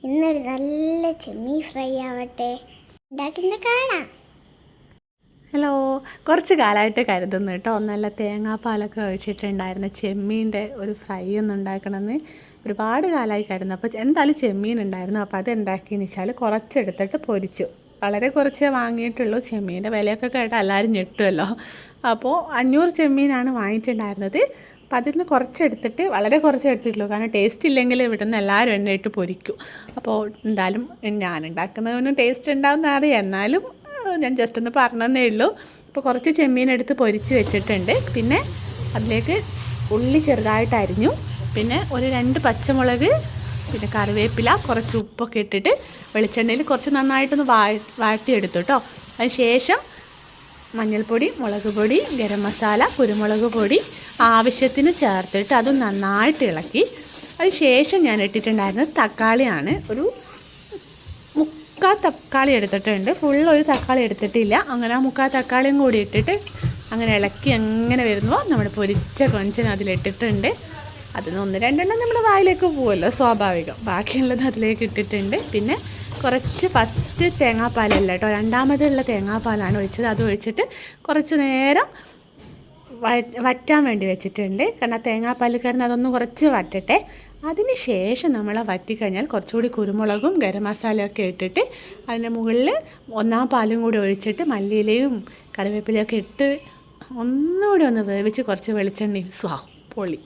ഇന്നൊരു നല്ല ചെമ്മീൻ ഫ്രൈ ആവട്ടെ, ഉണ്ടാക്കുന്ന കാണാം. ഹലോ, കുറച്ച് കാലമായിട്ട് കരുതുന്നു കേട്ടോ, നല്ല തേങ്ങാപ്പാലൊക്കെ ഒഴിച്ചിട്ടുണ്ടായിരുന്ന ചെമ്മീൻ്റെ ഒരു ഫ്രൈ ഒന്ന് ഉണ്ടാക്കണമെന്ന് ഒരുപാട് കാലമായി കരുതുന്നു. അപ്പോൾ എന്തായാലും ചെമ്മീൻ ഉണ്ടായിരുന്നു. അപ്പോൾ അതെന്താക്കിയെന്ന് വെച്ചാൽ കുറച്ചെടുത്തിട്ട് പൊരിച്ചു. വളരെ കുറച്ചേ വാങ്ങിയിട്ടുള്ളൂ. ചെമ്മീൻ്റെ വിലയൊക്കെ കേട്ടാൽ എല്ലാവരും ഞെട്ടുമല്ലോ. അപ്പോൾ 500 ചെമ്മീനാണ് വാങ്ങിയിട്ടുണ്ടായിരുന്നത്. അപ്പോൾ അതിൽ നിന്ന് കുറച്ചെടുത്തിട്ട്, വളരെ കുറച്ച് എടുത്തിട്ടുള്ളൂ, കാരണം ടേസ്റ്റ് ഇല്ലെങ്കിൽ ഇവിടെ നിന്ന് എല്ലാവരും എണ്ണയിട്ട് പൊരിക്കും. അപ്പോൾ എന്തായാലും ഞാൻ ഉണ്ടാക്കുന്നതിനും ടേസ്റ്റ് ഉണ്ടാവുമെന്ന് അറിയാം, എന്നാലും ഞാൻ ജസ്റ്റ് ഒന്ന് പറഞ്ഞതേ ഉള്ളൂ. അപ്പോൾ കുറച്ച് ചെമ്മീൻ എടുത്ത് പൊരിച്ച് വെച്ചിട്ടുണ്ട്. പിന്നെ അതിലേക്ക് ഉള്ളി ചെറുതായിട്ട് അരിഞ്ഞു, പിന്നെ ഒരു 2 പച്ചമുളക്, പിന്നെ കറിവേപ്പില, കുറച്ച് ഉപ്പൊക്കെ ഇട്ടിട്ട് വെളിച്ചെണ്ണയിൽ കുറച്ച് നന്നായിട്ടൊന്ന് വാട്ടിയെടുത്തു കേട്ടോ. അതിന് ശേഷം മഞ്ഞൾപ്പൊടി, മുളക് പൊടി, ഗരം മസാല, കുരുമുളക് പൊടി ആവശ്യത്തിന് ചേർത്തിട്ട് അതും നന്നായിട്ട് ഇളക്കി. അതിന് ശേഷം ഞാൻ ഇട്ടിട്ടുണ്ടായിരുന്നത് തക്കാളിയാണ്. ഒരു 3/4 തക്കാളി എടുത്തിട്ടുണ്ട്. ഫുള്ളൊരു തക്കാളി എടുത്തിട്ടില്ല. അങ്ങനെ ആ 3/4 തക്കാളിയും കൂടി ഇട്ടിട്ട് അങ്ങനെ ഇളക്കി എങ്ങനെ വരുന്നുവോ നമ്മുടെ പൊരിച്ച കൊഞ്ചൻ അതിലിട്ടിട്ടുണ്ട്. അതിന് 1-2 നമ്മുടെ വായിലേക്ക് പോകുമല്ലോ, സ്വാഭാവികം. ബാക്കിയുള്ളത് അതിലേക്ക് ഇട്ടിട്ടുണ്ട്. പിന്നെ കുറച്ച് ഫസ്റ്റ് തേങ്ങാപ്പാലല്ല കേട്ടോ, രണ്ടാമതുള്ള തേങ്ങാപ്പാലാണ് ഒഴിച്ചത്. അത് ഒഴിച്ചിട്ട് കുറച്ച് നേരം വറ്റാൻ വേണ്ടി വെച്ചിട്ടുണ്ട്. കാരണം തേങ്ങാപ്പാൽ കിടന്ന് അതൊന്ന് കുറച്ച് വറ്റട്ടെ. അതിന് ശേഷം നമ്മൾ വറ്റിക്കഴിഞ്ഞാൽ കുറച്ചുകൂടി കുരുമുളകും ഗരം മസാലയൊക്കെ ഇട്ടിട്ട് അതിൻ്റെ മുകളിൽ 1/4 പാലും കൂടി ഒഴിച്ചിട്ട് മല്ലിയിലയും കറിവേപ്പിലയൊക്കെ ഇട്ട് ഒന്നുകൂടി ഒന്ന് വേവിച്ച് കുറച്ച് വെളിച്ചെണ്ണയും പൊളി.